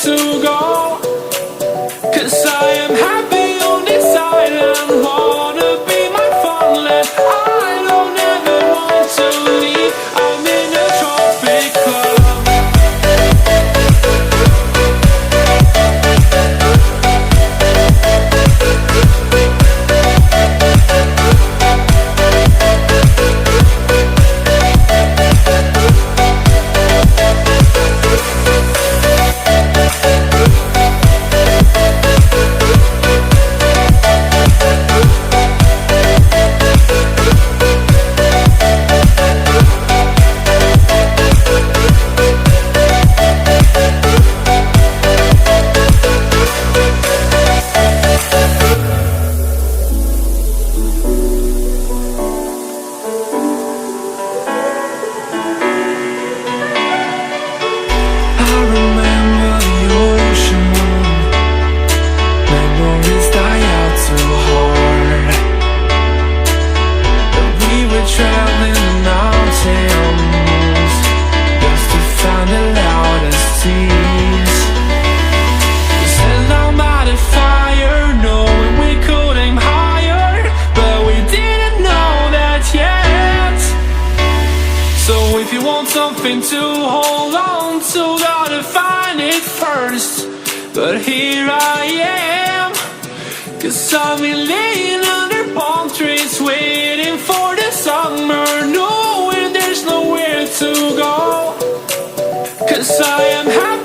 to go. 'Cause I am happy on this island, wanna be my fun-land. I don't ever want to leave, I'm in a tropic club. If you want something to hold on to, gotta find it first. But here I am, 'cause I've been laying under palm trees, waiting for the summer, knowing there's nowhere to go. 'Cause I am happy